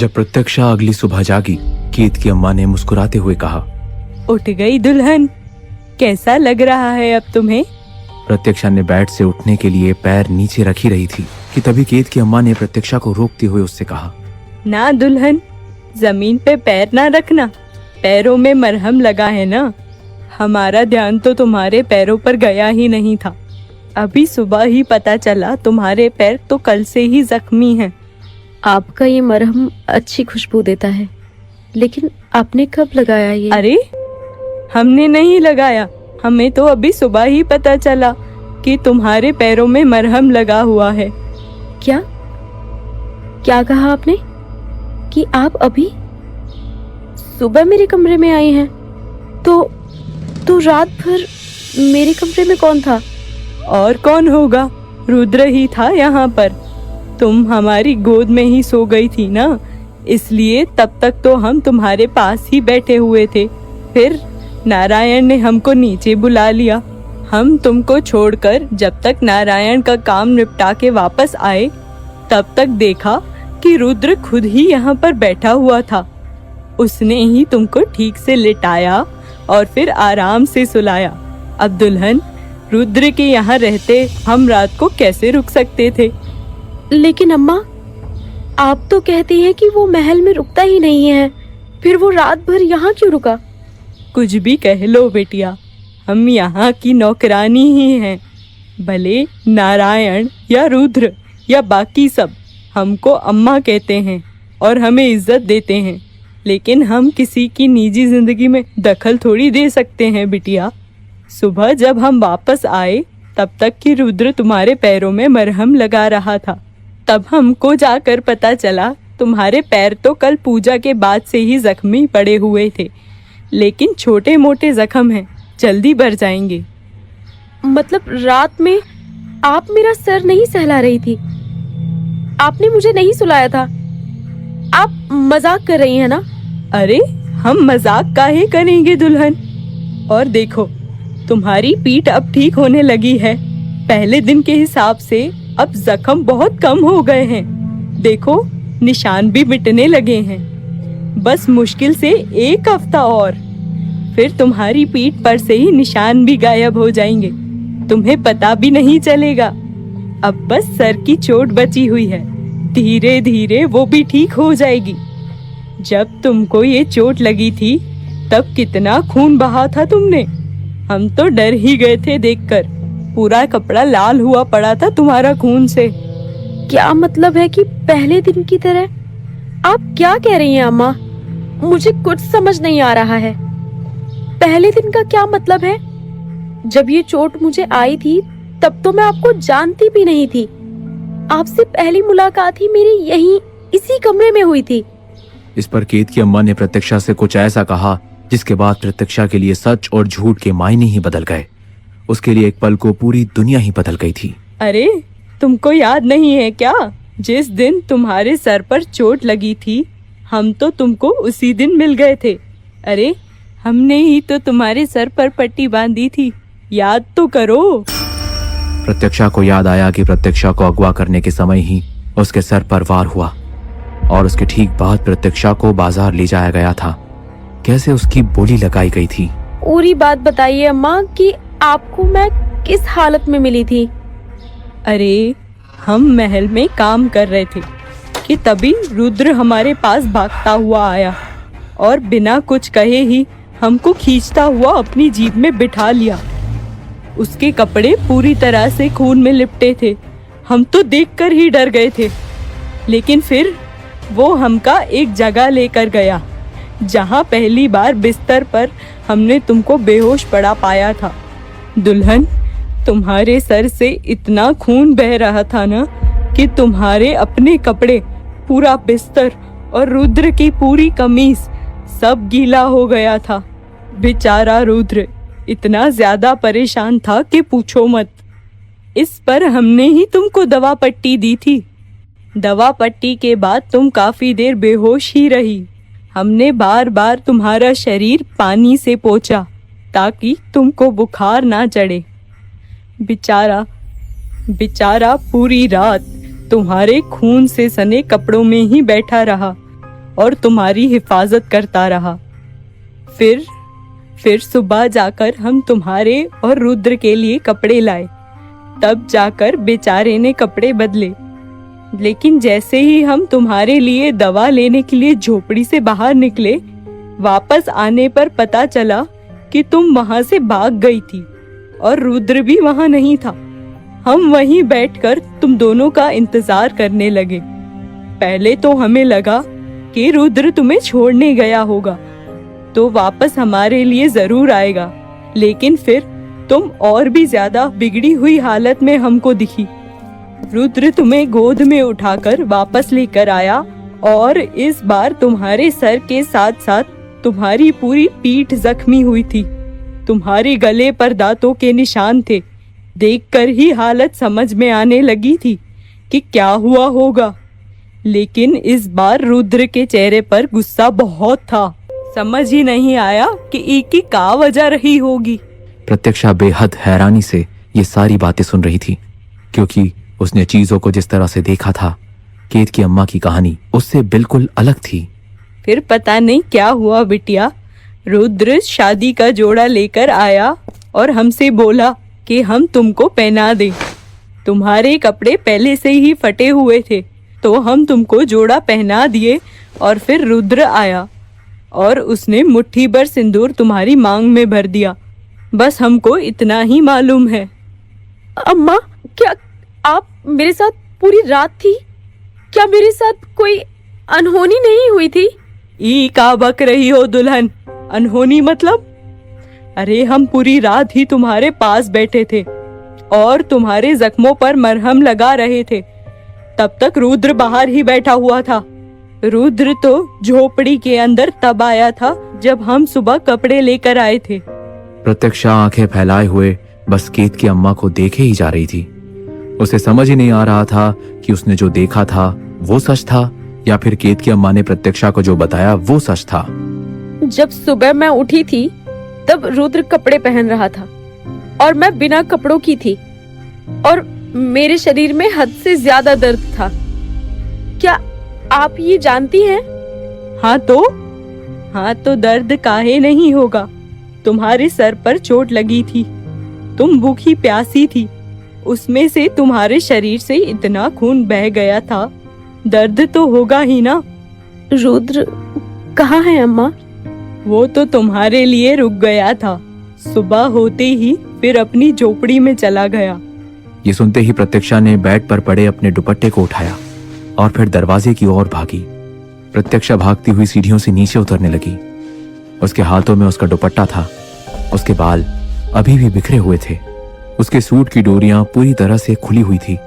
जब प्रत्यक्षा अगली सुबह जागी, केत की अम्मा ने मुस्कुराते हुए कहा, उठ गई दुल्हन, कैसा लग रहा है अब तुम्हें? प्रत्यक्षा ने बेड से उठने के लिए पैर नीचे रखी रही थी कि तभी केत की अम्मा ने प्रत्यक्षा को रोकते हुए उससे कहा, ना दुल्हन, जमीन पे पैर ना रखना, पैरों में मरहम लगा है ना। हमारा ध्यान तो तुम्हारे पैरों पर गया ही नहीं था। अभी सुबह ही पता चला तुम्हारे पैर तो कल से ही जख्मी हैं। आपका ये मरहम अच्छी खुशबू देता है, लेकिन आपने कब लगाया ये? अरे हमने नहीं लगाया, हमें तो अभी सुबह ही पता चला कि तुम्हारे पैरों में मरहम लगा हुआ है। क्या क्या कहा आपने कि आप अभी सुबह मेरे कमरे में आई हैं? तो रात भर मेरे कमरे में कौन था? और कौन होगा, रुद्र ही था यहाँ पर। तुम हमारी गोद में ही सो गई थी ना, इसलिए तब तक तो हम तुम्हारे पास ही बैठे हुए थे। फिर नारायण ने हमको नीचे बुला लिया। हम तुमको छोड़कर जब तक नारायण का काम निपटा के वापस आए, तब तक देखा कि रुद्र खुद ही यहाँ पर बैठा हुआ था। उसने ही तुमको ठीक से लिटाया और फिर आराम से सुलाया। अब दुल्हन, रुद्र के यहाँ रहते हम रात को कैसे रुक सकते थे? लेकिन अम्मा, आप तो कहती हैं कि वो महल में रुकता ही नहीं है, फिर वो रात भर यहाँ क्यों रुका? कुछ भी कह लो बेटिया, हम यहाँ की नौकरानी ही हैं। भले नारायण या रुद्र या बाकी सब हमको अम्मा कहते हैं और हमें इज्जत देते हैं, लेकिन हम किसी की निजी जिंदगी में दखल थोड़ी दे सकते हैं बिटिया। सुबह जब हम वापस आए, तब तक कि रुद्र तुम्हारे पैरों में मरहम लगा रहा था। तब हमको जाकर पता चला तुम्हारे पैर तो कल पूजा के बाद से ही जख्मी पड़े हुए थे, लेकिन छोटे मोटे जख्म हैं, जल्दी भर जाएंगे। मतलब रात में आप मेरा सर नहीं सहला रही थी? आपने मुझे नहीं सुलाया था? आप मजाक कर रही हैं ना? अरे हम मजाक काहे करेंगे दुल्हन। और देखो, तुम्हारी पीठ अब ठीक होने लगी है। पहले दिन के हिसाब से अब जख्म बहुत कम हो गए हैं। देखो, निशान भी मिटने लगे हैं। बस मुश्किल से 1 हफ्ता और, फिर तुम्हारी पीठ पर से ही निशान भी गायब हो जाएंगे। तुम्हें पता भी नहीं चलेगा। अब बस सर की चोट बची हुई है, धीरे धीरे वो भी ठीक हो जाएगी। जब तुमको ये चोट लगी थी, तब कितना खून बहा था तुमने। हम तो डर ही गए थे देखकर। पूरा कपड़ा लाल हुआ पड़ा था तुम्हारा खून से। क्या मतलब है कि पहले दिन की तरह? आप क्या कह रही हैं अम्मा? मुझे कुछ समझ नहीं आ रहा है। पहले दिन का क्या मतलब है? जब ये चोट मुझे आई थी, तब तो मैं आपको जानती भी नहीं थी। आपसे पहली मुलाकात ही मेरी यहीं इसी कमरे में हुई थी। इस पर केत की अम्मा ने प्रत्यक्षा से कुछ ऐसा कहा जिसके बाद प्रत्यक्षा के लिए सच और झूठ के मायने ही बदल गए। उसके लिए एक पल को पूरी दुनिया ही बदल गई थी। अरे तुमको याद नहीं है क्या, जिस दिन तुम्हारे सर पर चोट लगी थी, हम तो तुमको उसी दिन मिल गए थे। अरे हमने ही तो तुम्हारे सर पर पट्टी बांधी थी, याद तो करो। प्रत्यक्षा को याद आया कि प्रत्यक्षा को अगवा करने के समय ही उसके सर पर वार हुआ और उसके ठीक बाद प्रत्यक्षा को बाजार ले जाया गया था। कैसे उसकी बोली लगाई गई थी। पूरी बात बताइए अम्मा कि आपको मैं किस हालत में मिली थी? अरे हम महल में काम कर रहे थे कि तभी रुद्र हमारे पास भागता हुआ आया और बिना कुछ कहे ही हमको खींचता हुआ अपनी जीप में बिठा लिया। उसके कपड़े पूरी तरह से खून में लिपटे थे। हम तो देखकर ही डर गए थे, लेकिन फिर वो हमका एक जगह लेकर गया जहाँ पहली बार बिस्तर पर हमने तुमको बेहोश पड़ा पाया था। दुल्हन, तुम्हारे सर से इतना खून बह रहा था ना कि तुम्हारे अपने कपड़े, पूरा बिस्तर और रुद्र की पूरी कमीज सब गीला हो गया था। बेचारा रुद्र इतना ज्यादा परेशान था कि पूछो मत। इस पर हमने ही तुमको दवा पट्टी दी थी। दवा पट्टी के बाद तुम काफी देर बेहोश ही रही। हमने बार बार तुम्हारा शरीर पानी से पोंछा ताकि तुमको बुखार ना चढ़े। बेचारा पूरी रात तुम्हारे खून से सने कपड़ों में ही बैठा रहा। और तुम्हारी हिफाजत करता रहा। फिर सुबह जाकर हम तुम्हारे और रुद्र के लिए कपड़े लाए, तब जाकर बेचारे ने कपड़े बदले। लेकिन जैसे ही हम तुम्हारे लिए दवा लेने के लिए झोपड़ी से बाहर निकले, वापस आने पर पता चला कि तुम वहां से भाग गई थी और रुद्र भी वहां नहीं था। हम वहीं बैठकर तुम दोनों का इंतजार करने लगे। पहले तो हमें लगा कि रुद्र तुम्हें छोड़ने गया होगा तो वापस हमारे लिए जरूर आएगा, लेकिन फिर तुम और भी ज्यादा बिगड़ी हुई हालत में हमको दिखी। रुद्र तुम्हें गोद में उठाकर वापस लेकर आया और इस बार तुम्हारे सर के साथ साथ तुम्हारी पूरी पीठ जख्मी हुई थी। तुम्हारे गले पर दांतों के निशान थे। देखकर ही हालत समझ में आने लगी थी कि क्या हुआ होगा। लेकिन इस बार रुद्र के चेहरे पर गुस्सा बहुत था। समझ ही नहीं आया कि की क्या वजह रही होगी। प्रत्यक्षा बेहद हैरानी से ये सारी बातें सुन रही थी, क्योंकि उसने चीजों को जिस तरह से देखा था, केत की अम्मा की कहानी उससे बिल्कुल अलग थी। फिर पता नहीं क्या हुआ बिटिया। रुद्र शादी का जोड़ा लेकर आया और हमसे बोला कि हम तुमको पहना दें। तुम्हारे कपड़े पहले से ही फटे हुए थे तो हम तुमको जोड़ा पहना दिए और फिर रुद्र आया और उसने मुट्ठी भर सिंदूर तुम्हारी मांग में भर दिया। बस हमको इतना ही मालूम है। अम्मा, क्या आप मेरे साथ पूरी रात थी? क्या मेरे साथ कोई अनहोनी नहीं हुई थी? ई का बक रही हो दुल्हन? अनहोनी मतलब? अरे हम पूरी रात ही तुम्हारे पास बैठे थे और तुम्हारे जख्मों पर मरहम लगा रहे थे। तब तक रुद्र बाहर ही बैठा हुआ था। रुद्र तो झोपड़ी के अंदर तब आया था जब हम सुबह कपड़े लेकर आए थे। प्रत्यक्षा आंखें फैलाए हुए बस केत की अम्मा को देखे ही जा रही थी। उसे समझ ही नहीं आ रहा था कि उसने जो देखा था वो सच था या फिर केत की अम्मा ने प्रत्यक्षा को जो बताया वो सच था। जब सुबह मैं उठी थी तब रुद्र कपड़े पहन रहा था और मैं बिना कपड़ों की थी और मेरे शरीर में हद से ज्यादा दर्द था। क्या आप ये जानती हैं? हाँ तो दर्द काहे नहीं होगा। तुम्हारे सर पर चोट लगी थी, तुम भूखी प्यासी थी, उसमें से तुम्हारे शरीर से इतना खून बह गया था, दर्द तो होगा ही ना। रुद्र कहाँ है अम्मा? वो तो तुम्हारे लिए रुक गया था। सुबह होते ही फिर अपनी झोपड़ी में चला गया। ये सुनते ही प्रत्यक्षा ने बेड पर पड़े अपने दुपट्टे को उठाया और फिर दरवाजे की ओर भागी। प्रत्यक्षा भागती हुई सीढ़ियों से नीचे उतरने लगी। उसके हाथों में उसका दुपट्टा था। उसके बाल अभी भी बिखरे हुए थे। उसके सूट की डोरियां पूरी तरह से खुली हुई थी।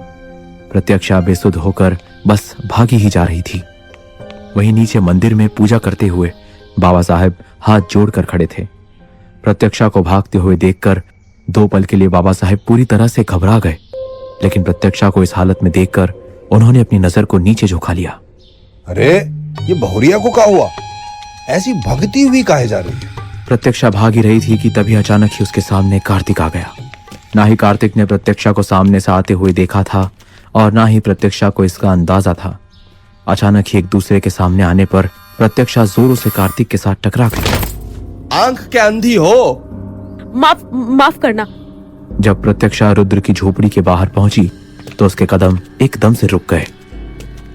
प्रत्यक्षा बेसुध होकर बस भागी ही जा रही थी। वहीं नीचे मंदिर में पूजा करते हुए बाबा साहब हाथ जोड़कर खड़े थे। प्रत्यक्षा को भागते हुए देखकर दो पल के लिए बाबा साहब पूरी तरह से घबरा गए, लेकिन प्रत्यक्षा को इस हालत में देखकर उन्होंने अपनी नजर को नीचे झुका लिया। अरे ये बहुरिया को क्या हुआ? ऐसी भगती हुई काहे जा रही है? प्रत्यक्षा भागी रही थी कि तभी अचानक ही उसके सामने कार्तिक आ गया। ना ही कार्तिक ने प्रत्यक्षा को सामने से आते हुए देखा था और ना ही प्रत्यक्षा को इसका अंदाजा था। अचानक ही एक दूसरे के सामने आने पर प्रत्यक्षा जोरों से कार्तिक के साथ टकरा गई। आंख के अंधी हो? माफ करना। जब प्रत्यक्षा रुद्र की झोपड़ी के बाहर पहुंची तो उसके कदम एकदम से रुक गए।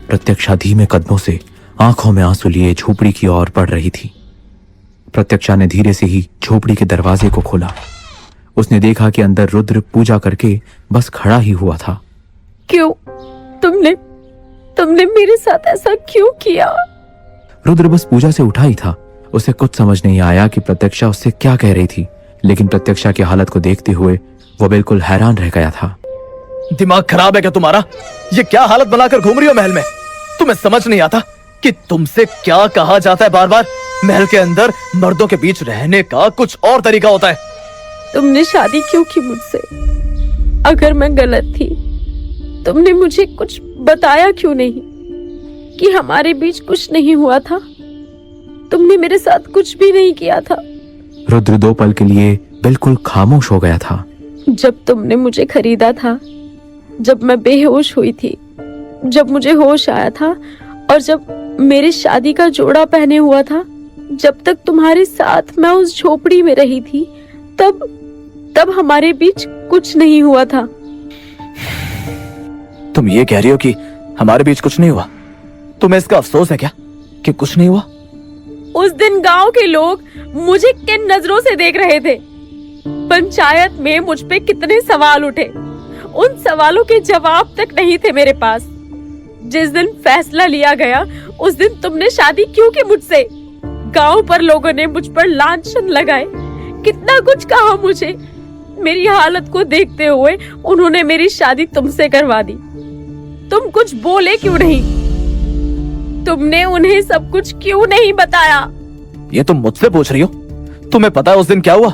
प्रत्यक्षा धीमे कदमों से आंखों में आंसू लिए झोपड़ी की ओर बढ़ रही थी। प्रत्यक्षा ने धीरे से ही झोपड़ी के दरवाजे को खोला। उसने देखा कि अंदर रुद्र पूजा करके बस खड़ा ही हुआ था। क्यों? तुमने मेरे साथ ऐसा क्यों किया? रुद्र बस पूजा से उठा ही था। उसे कुछ समझ नहीं आया कि प्रत्यक्षा उससे क्या कह रही थी, लेकिन प्रत्यक्षा की हालत को देखते हुए वो बिल्कुल हैरान रह गया था। दिमाग खराब है क्या तुम्हारा? ये क्या हालत बनाकर घूम रही हो महल में? तुम्हें समझ नहीं आता कि तुमसे क्या कहा जाता है बार बार? महल के अंदर मर्दों के बीच रहने का कुछ और तरीका होता है। तुमने शादी क्यों की मुझसे? अगर मैं गलत थी, तुमने मुझे कुछ बताया क्यों नहीं कि हमारे बीच कुछ नहीं हुआ था? तुमने मेरे साथ कुछ भी नहीं किया था। रुद्र दो पल के लिए बिल्कुल खामोश हो गया था। जब तुमने मुझे खरीदा था, जब मैं बेहोश हुई थी, जब मुझे होश आया था और जब मेरे शादी का जोड़ा पहने हुआ था। जब तक तुम्हारे साथ मैं उस झोपड़ी में रही थी, तब हमारे बीच कुछ नहीं हुआ था। तुम ये कह रही हो कि हमारे बीच कुछ नहीं हुआ? तुम्हें इसका अफसोस है क्या कि कुछ नहीं हुआ? उस दिन गांव के लोग मुझे किन नजरों से देख रहे थे? पंचायत में मुझ पे कितने सवाल उठे, उन सवालों के जवाब तक नहीं थे मेरे पास। जिस दिन फैसला लिया गया, उस दिन तुमने शादी क्यों की मुझसे? गांव पर लोगों ने मुझ पर लांछन लगाए, कितना कुछ कहा मुझे। मेरी हालत को देखते हुए उन्होंने मेरी शादी तुमसे करवा दी। तुम कुछ बोले क्यों नहीं? तुमने उन्हें सब कुछ क्यों नहीं बताया? ये तुम मुझसे पूछ रही हो? तुम्हें पता है उस दिन क्या हुआ?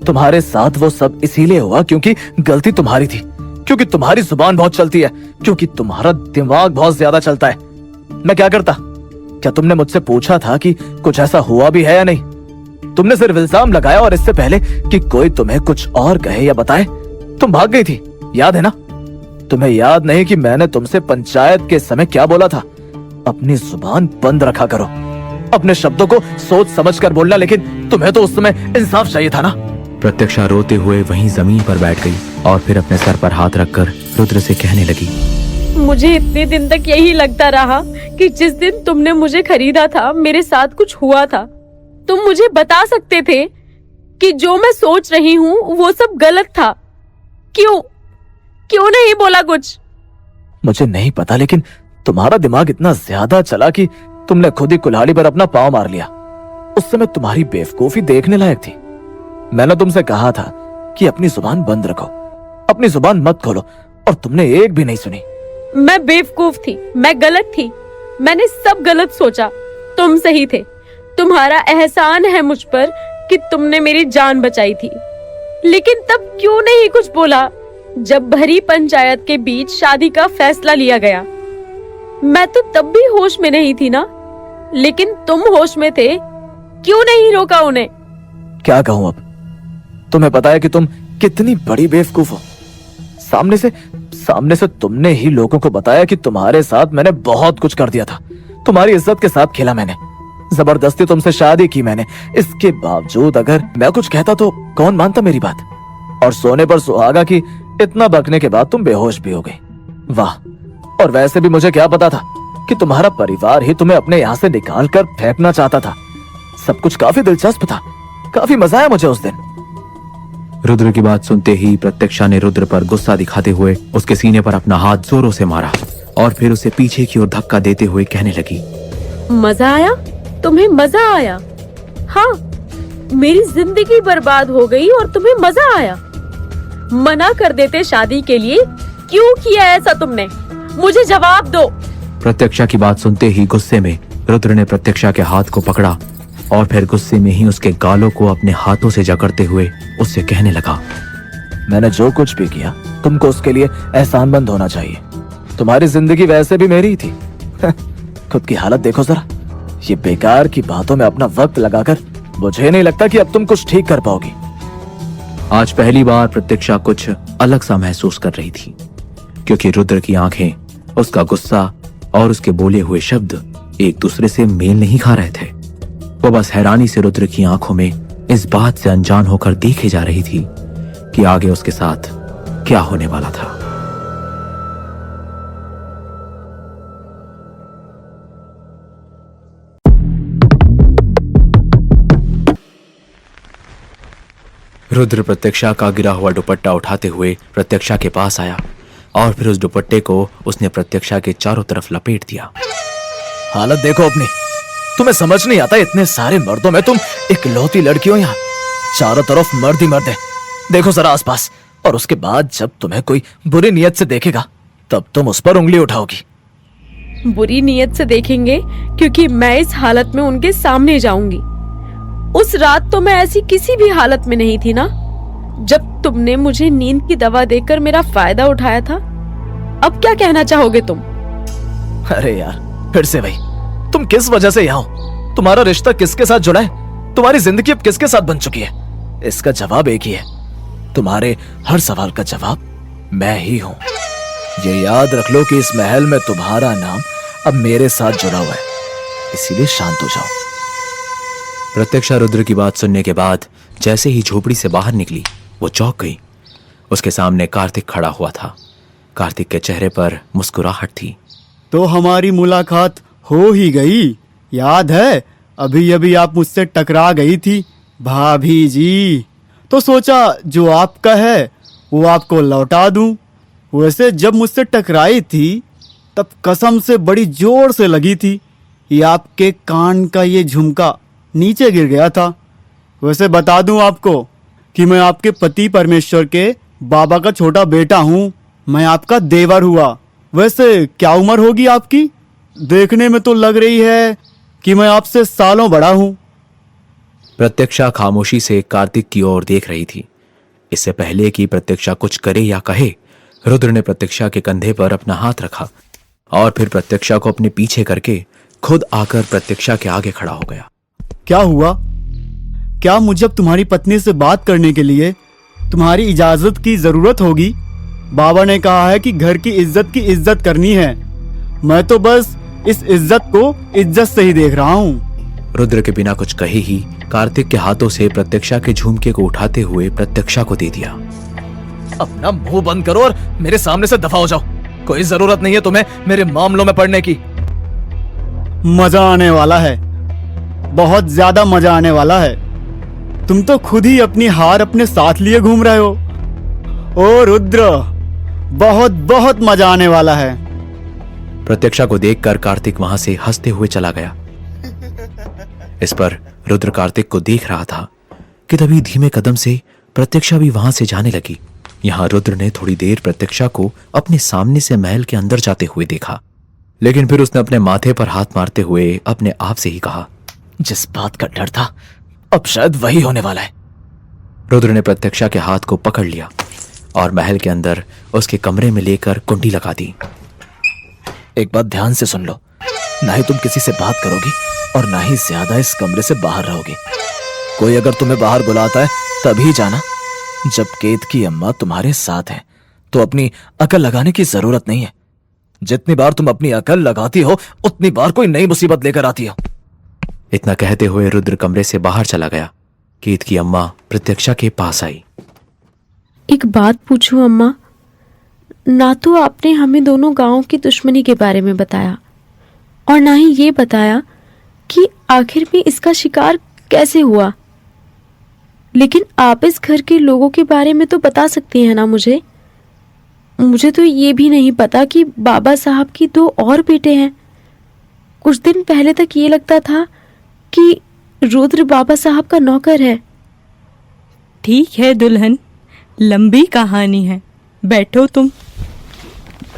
तुम्हारे साथ वो सब इसीलिए हुआ क्योंकि गलती तुम्हारी थी, क्योंकि तुम्हारी जुबान बहुत चलती है, क्योंकि तुम्हारा दिमाग बहुत ज्यादा चलता है। मैं क्या करता? क्या तुमने मुझसे पूछा था कि कुछ ऐसा हुआ भी है या नहीं? तुमने सिर्फ इल्जाम लगाया, और इससे पहले कि कोई तुम्हें कुछ और कहे या बताए तुम भाग गई थी। याद है ना? तुम्हें याद नहीं कि मैंने तुमसे पंचायत के समय क्या बोला था? अपनी जुबान बंद रखा करो, अपने शब्दों को सोच समझ कर बोलना। लेकिन तुम्हें तो उस समय इंसाफ चाहिए था ना। प्रत्यक्षा रोते हुए वहीं जमीन पर बैठ गई और फिर अपने सर पर हाथ रखकर रुद्र से कहने लगी, मुझे इतने दिन तक यही लगता रहा कि जिस दिन तुमने मुझे खरीदा था, मेरे साथ कुछ हुआ था। तुम मुझे बता सकते थे कि जो मैं सोच रही हूँ वो सब गलत था। क्यों नहीं बोला कुछ? मुझे नहीं पता, लेकिन तुम्हारा दिमाग इतना ज्यादा चला कि तुमने खुद ही कुल्हाड़ी पर अपना पांव मार लिया। उस समय तुम्हारी बेवकूफी देखने लायक थी। मैंने तुमसे कहा था कि अपनी जुबान बंद रखो, अपनी जुबान मत खोलो, और तुमने एक भी नहीं सुनी। मैं बेवकूफ थी, मैं गलत थी, मैंने सब गलत सोचा। तुम सही थे। तुम्हारा एहसान है मुझ पर कि तुमने मेरी जान बचाई थी। लेकिन तब क्यों नहीं कुछ बोला जब भरी पंचायत के बीच शादी का फैसला लिया गया? मैं तो तब भी होश में नहीं थी ना, लेकिन तुम होश में थे। क्यों नहीं रोका उन्हें? क्या कहूं अब? तुम्हें पता है कि तुम कितनी बड़ी बेवकूफ हो। सामने से तुमने ही लोगों को बताया कि तुम्हारे साथ मैंने बहुत कुछ कर दिया था। तुम्हारी इज्जत के साथ खेला मैंने, जबरदस्ती तुमसे शादी की मैंने। इसके बावजूद अगर मैं कुछ कहता तो कौन मानता मेरी बात? और सोने पर सुहागा की इतना बकने के बाद तुम बेहोश भी हो गई। वाह! और वैसे भी मुझे क्या पता था कि तुम्हारा परिवार ही तुम्हें अपने यहाँ से निकाल कर फेंकना चाहता था। सब कुछ काफी दिलचस्प था, काफी मजा आया मुझे उस दिन। रुद्र की बात सुनते ही प्रत्यक्षा ने रुद्र पर गुस्सा दिखाते हुए उसके सीने पर अपना हाथ जोरों से मारा और फिर उसे पीछे की ओर धक्का देते हुए कहने लगी, मजा आया? तुम्हें मजा आया? हाँ, मेरी जिंदगी बर्बाद हो गई और तुम्हें मजा आया? मना कर देते शादी के लिए, क्यों किया ऐसा तुमने? मुझे जवाब दो। प्रत्यक्षा की बात सुनते ही गुस्से में रुद्र ने प्रत्यक्षा के हाथ को पकड़ा और फिर गुस्से में ही उसके गालों को अपने हाथों से जकड़ते हुए उससे कहने लगा, मैंने जो कुछ भी किया तुमको उसके लिए एहसानमंद होना चाहिए। तुम्हारी जिंदगी वैसे भी मेरी ही थी। खुद की हालत देखो जरा। ये बेकार की बातों में अपना वक्त लगाकर मुझे नहीं लगता कि अब तुम कुछ ठीक कर पाओगी। आज पहली बार प्रत्यक्षा कुछ अलग सा महसूस कर रही थी, क्योंकि रुद्र की आंखें, उसका गुस्सा और उसके बोले हुए शब्द एक दूसरे से मेल नहीं खा रहे थे। वो बस हैरानी से रुद्र की आंखों में इस बात से अनजान होकर देखे जा रही थी कि आगे उसके साथ क्या होने वाला था। रुद्र प्रत्यक्षा का गिरा हुआ दुपट्टा उठाते हुए प्रत्यक्षा के पास आया और फिर उस दुपट्टे को उसने प्रत्यक्षा के चारों तरफ लपेट दिया। हालत देखो अपनी। तुम्हें समझ नहीं आता, इतने सारे मर्दों में तुम इकलौती लड़की हो। यहाँ चारों तरफ मर्द ही मर्द है। देखो जरा आसपास, और उसके बाद जब तुम्हें कोई बुरी नीयत से देखेगा तब तुम उस पर उंगली उठाओगी। बुरी नीयत से देखेंगे क्योंकि मैं इस हालत में उनके सामने जाऊंगी। उस रात तो मैं ऐसी किसी भी हालत में नहीं थी ना, जब तुमने मुझे नींद की दवा देकर मेरा फायदा उठाया था। अब क्या कहना चाहोगे तुम? अरे यार, फिर से भाई, तुम किस वजह से यहाँ हो? तुम्हारा रिश्ता किसके साथ जुड़ा है? तुम्हारी जिंदगी अब किसके साथ बन चुकी है? इसका जवाब एक ही है। तुम्हारे हर सवाल का जवाब मैं ही हूँ। ये याद रख लो कि इस महल में तुम्हारा नाम अब मेरे साथ जुड़ा हुआ है। इसीलिए शांत हो जाओ। प्रत्यक्षा रुद्र की बात सुनने के बाद जैसे ही झोपड़ी से बाहर निकली वो चौंक गई। उसके सामने कार्तिक खड़ा हुआ था। कार्तिक के चेहरे पर मुस्कुराहट थी। तो हमारी मुलाकात हो ही गई। याद है अभी अभी आप मुझसे टकरा गई थी भाभी जी, तो सोचा जो आपका है वो आपको लौटा दूं। वैसे जब मुझसे टकराई थी तब कसम से बड़ी जोर से लगी थी। ये आपके कान का ये झुमका नीचे गिर गया था। वैसे बता दूं आपको कि मैं आपके पति परमेश्वर के बाबा का छोटा बेटा हूँ। मैं आपका देवर हुआ। वैसे क्या उम्र होगी आपकी? देखने में तो लग रही है कि मैं आपसे सालों बड़ा हूँ। प्रत्यक्षा खामोशी से कार्तिक की ओर देख रही थी। इससे पहले कि प्रत्यक्षा कुछ करे या कहे, रुद्र ने प्रत्यक्षा के कंधे पर अपना हाथ रखा और फिर प्रत्यक्षा को अपने पीछे करके खुद आकर प्रत्यक्षा के आगे खड़ा हो गया। क्या हुआ? क्या मुझे अब तुम्हारी पत्नी से बात करने के लिए तुम्हारी इजाजत की जरूरत होगी? बाबा ने कहा है कि घर की इज्जत करनी है। मैं तो बस इस इज्जत को इज्जत से ही देख रहा हूँ। रुद्र के बिना कुछ कहे ही कार्तिक के हाथों से प्रत्यक्षा के झुमके को उठाते हुए प्रत्यक्षा को दे दिया। अपना मुंह बंद करो और मेरे सामने से दफा हो जाओ। कोई जरूरत नहीं है तुम्हें मेरे मामलों में पड़ने की। मजा आने वाला है, बहुत ज्यादा मजा आने वाला है। तुम तो खुद ही अपनी हार अपने साथ लिए घूम रहे हो। ओ रुद्र, बहुत बहुत मजा आने वाला है। प्रत्यक्षा को देखकर कार्तिक वहां से हंसते हुए चला गया। इस पर रुद्र कार्तिक को देख रहा था कि तभी धीमे कदम से प्रत्यक्षा भी वहां से जाने लगी। यहां रुद्र ने थोड़ी देर प्रत्यक्षा को अपने सामने से महल के अंदर जाते हुए देखा, लेकिन फिर उसने अपने माथे पर हाथ मारते हुए अपने आप से ही कहा, जिस बात का डर था अब शायद वही होने वाला है। रुद्र ने प्रत्यक्षा के हाथ को पकड़ लिया और महल के अंदर उसके कमरे में लेकर कुंडी लगा दी। एक बात ध्यान से सुन लो, ना ही तुम किसी से बात करोगी और ना ही ज्यादा इस कमरे से बाहर रहोगी। कोई अगर तुम्हें बाहर बुलाता है तभी जाना जब केतकी अम्मा तुम्हारे साथ है। तो अपनी अकल लगाने की जरूरत नहीं है। जितनी बार तुम अपनी अकल लगाती हो उतनी बार कोई नई मुसीबत लेकर आती हो। इतना कहते हुए रुद्र कमरे से बाहर चला गया। केतकी अम्मा प्रत्यक्षा के पास आई। एक बात पूछूं अम्मा, ना तो आपने हमें दोनों गांवों की दुश्मनी के बारे में बताया और ना ही ये बताया कि आखिर में इसका शिकार कैसे हुआ। लेकिन आप इस घर के लोगों के बारे में तो बता सकती हैं ना मुझे। मुझे तो ये भी नहीं पता कि बाबा साहब की 2 और बेटे हैं। कुछ दिन पहले तक ये लगता था कि रुद्र बाबा साहब का नौकर है। ठीक है दुल्हन, लंबी कहानी है, बैठो तुम।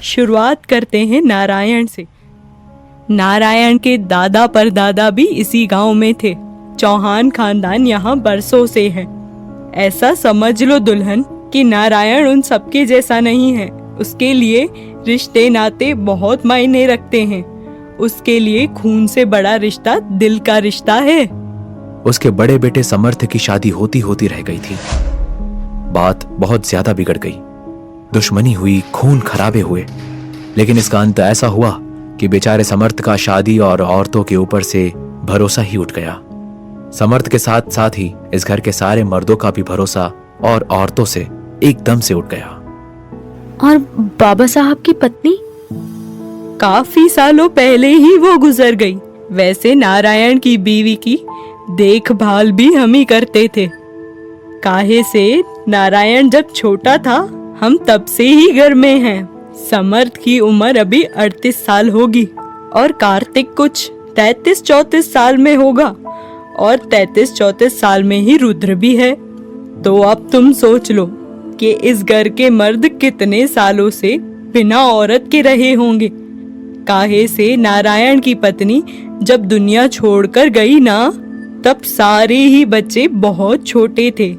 शुरुआत करते हैं नारायण से। नारायण के दादा परदादा भी इसी गांव में थे। चौहान खानदान यहाँ बरसों से है। ऐसा समझ लो दुल्हन कि नारायण उन सबके जैसा नहीं है। उसके लिए रिश्ते नाते बहुत मायने रखते हैं। उसके लिए खून से बड़ा रिश्ता दिल का रिश्ता है। उसके बड़े बेटे समर्थ की शादी होती होती रह गई थी। बात बहुत ज्यादा बिगड़ गई। दुश्मनी हुई, खून खराबे हुए, लेकिन इसका अंत ऐसा हुआ कि बेचारे समर्थ का शादी और औरतों के ऊपर से भरोसा ही उठ गया। समर्थ के साथ साथ ही इस घर के सारे मर्दों का भी भरोसा और औरतों से एकदम से उठ गया। और बाबा साहब की पत्नी? काफी सालों पहले ही वो गुजर गई। वैसे नारायण की बीवी की देखभाल भी हम ही करते थे। काहे से नारायण जब छोटा था हम तब से ही घर में हैं। समर्थ की उम्र अभी 38 साल होगी और कार्तिक कुछ 33-34 साल में होगा और 33-34 साल में ही रुद्र भी है। तो अब तुम सोच लो कि इस घर के मर्द कितने सालों से बिना औरत के रहे होंगे। काहे से नारायण की पत्नी जब दुनिया छोड़कर गई ना, तब सारे ही बच्चे बहुत छोटे थे।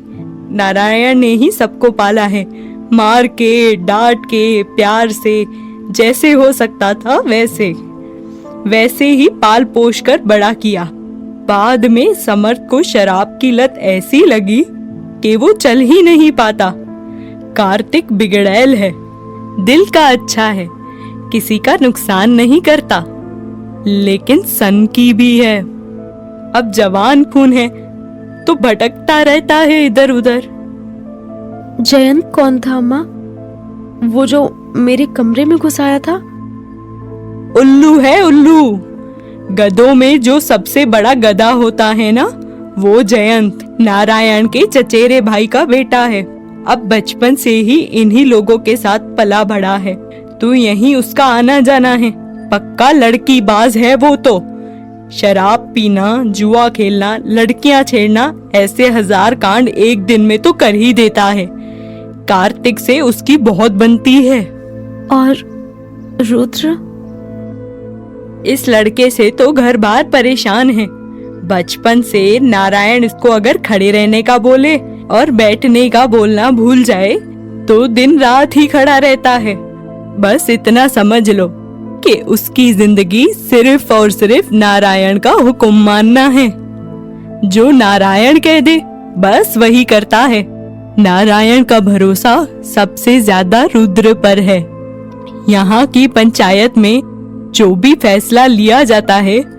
नारायण ने ही सबको पाला है, मार के, डांट के, प्यार से, जैसे हो सकता था वैसे ही पाल पोष कर बड़ा किया। बाद में समर्थ को शराब की लत ऐसी लगी कि वो चल ही नहीं पाता। कार्तिक बिगड़ैल है, दिल का अच्छा है, किसी का नुकसान नहीं करता। लेकिन सन की भी है। अब जवान खून है तो भटकता रहता है इधर उधर। जयंत कौन था अम्मा? वो जो मेरे कमरे में घुस आया था? उल्लू है उल्लू। गधों में जो सबसे बड़ा गधा होता है ना, वो जयंत नारायण के चचेरे भाई का बेटा है। अब बचपन से ही इन्हीं लोगों के साथ पला बढ़ा है, तो यहीं उसका आना जाना है। पक्का लड़की बाज है वो तो। शराब पीना, जुआ खेलना, लड़कियां छेड़ना, ऐसे 1000 कांड एक दिन में तो कर ही देता है। कार्तिक से उसकी बहुत बनती है। और रुद्र? इस लड़के से तो घर बार परेशान है। बचपन से नारायण इसको अगर खड़े रहने का बोले और बैठने का बोलना भूल जाए तो दिन रात ही खड़ा रहता है। बस इतना समझ लो कि उसकी जिंदगी सिर्फ और सिर्फ नारायण का हुक्म मानना है। जो नारायण कह दे बस वही करता है। नारायण का भरोसा सबसे ज्यादा रुद्र पर है। यहाँ की पंचायत में जो भी फैसला लिया जाता है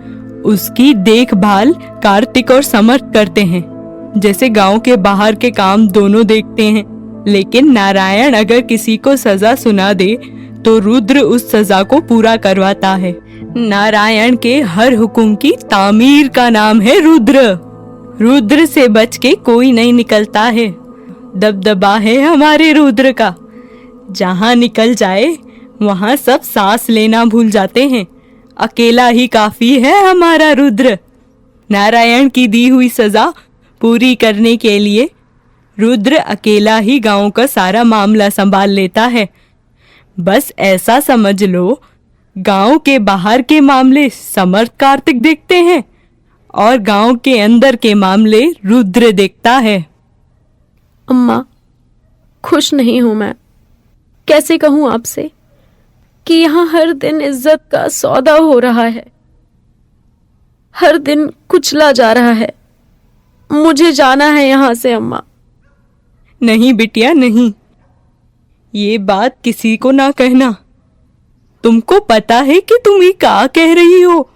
उसकी देखभाल कार्तिक और समर्थ करते हैं। जैसे गांव के बाहर के काम दोनों देखते हैं, लेकिन नारायण अगर किसी को सजा सुना दे तो रुद्र उस सजा को पूरा करवाता है। नारायण के हर हुक्म की तामीर का नाम है रुद्र। रुद्र से बच के कोई नहीं निकलता है। दबदबा है हमारे रुद्र का। जहाँ निकल जाए वहाँ सब सांस लेना भूल जाते हैं। अकेला ही काफी है हमारा रुद्र। नारायण की दी हुई सजा पूरी करने के लिए रुद्र अकेला ही गांव का सारा मामला संभाल लेता है। बस ऐसा समझ लो, गांव के बाहर के मामले समर्थ कार्तिक देखते हैं और गांव के अंदर के मामले रुद्र देखता है। अम्मा, खुश नहीं हूं मैं। कैसे कहूं आपसे कि यहाँ हर दिन इज्जत का सौदा हो रहा है, हर दिन कुचला जा रहा है। मुझे जाना है यहाँ से अम्मा। नहीं बिटिया नहीं, ये बात किसी को ना कहना। तुमको पता है कि तुम ये क्या कह रही हो?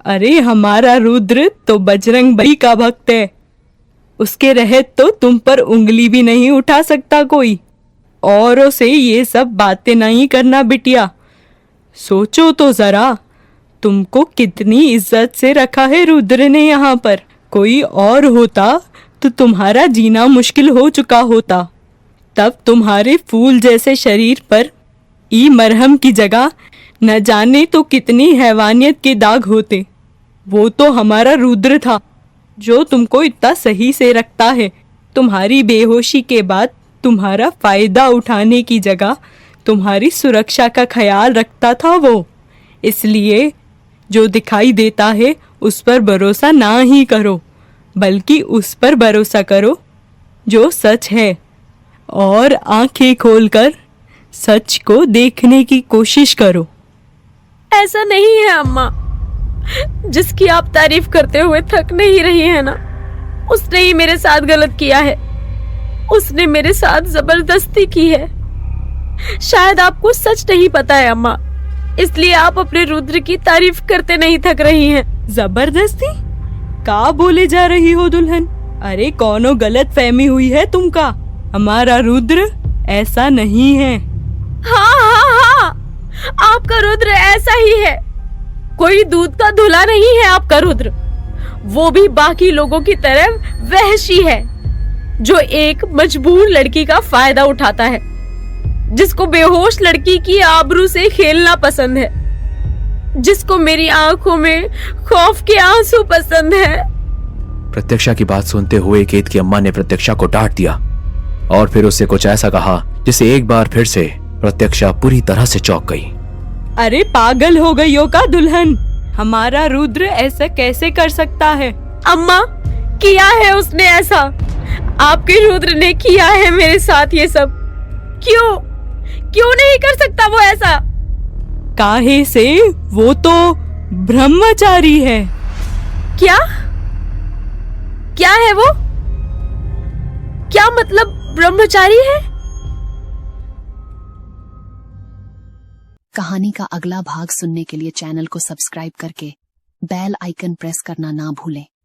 अरे हमारा रुद्र तो बजरंग बली का भक्त है। उसके रहत तो तुम पर उंगली भी नहीं उठा सकता कोई। औरों से ये सब बातें नहीं करना बिटिया। सोचो तो जरा, तुमको कितनी इज्जत से रखा है रुद्र ने यहाँ पर। कोई और होता तो तुम्हारा जीना मुश्किल हो चुका होता। तब तुम्हारे फूल जैसे शरीर पर ई मरहम की जगह न जाने तो कितनी हैवानियत के दाग होते। वो तो हमारा रुद्र था जो तुमको इतना सही से रखता है। तुम्हारी बेहोशी के बाद तुम्हारा फायदा उठाने की जगह तुम्हारी सुरक्षा का ख्याल रखता था वो। इसलिए जो दिखाई देता है उस पर भरोसा ना ही करो, बल्कि उस पर भरोसा करो जो सच है, और आंखें खोलकर सच को देखने की कोशिश करो। ऐसा नहीं है अम्मा। जिसकी आप तारीफ करते हुए थक नहीं रही है ना, उसने ही मेरे साथ गलत किया है। उसने मेरे साथ जबरदस्ती की है। शायद आपको सच नहीं पता है अम्मा, इसलिए आप अपने रुद्र की तारीफ करते नहीं थक रही हैं। जबरदस्ती का बोले जा रही हो दुल्हन? अरे कौनो गलत फहमी हुई है तुमका। हमारा रुद्र ऐसा नहीं है। हाँ, आपका रुद्र ऐसा ही है। कोई दूध का धुला नहीं है आपका रुद्र। वो भी बाकी लोगों की तरह वहशी है, जो एक मजबूर लड़की का फायदा उठाता है, जिसको बेहोश लड़की की आबरू से खेलना पसंद है, जिसको मेरी आंखों में खौफ के आंसू पसंद है। प्रत्यक्षा की बात सुनते हुए केत की अम्मा ने प्रत्यक्षा को डांट दिया और फिर उससे कुछ ऐसा कहा जिसे एक बार फिर से प्रत्यक्षा पूरी तरह से चौंक गई। अरे पागल हो गई हो का दुल्हन? हमारा रुद्र ऐसा कैसे कर सकता है? अम्मा, किया है उसने ऐसा। आपके रुद्र ने किया है मेरे साथ ये सब। क्यों नहीं कर सकता वो ऐसा? काहे से? वो तो ब्रह्मचारी है। क्या है वो? क्या मतलब ब्रह्मचारी है? कहानी का अगला भाग सुनने के लिए चैनल को सब्सक्राइब करके बेल आइकन प्रेस करना ना भूलें।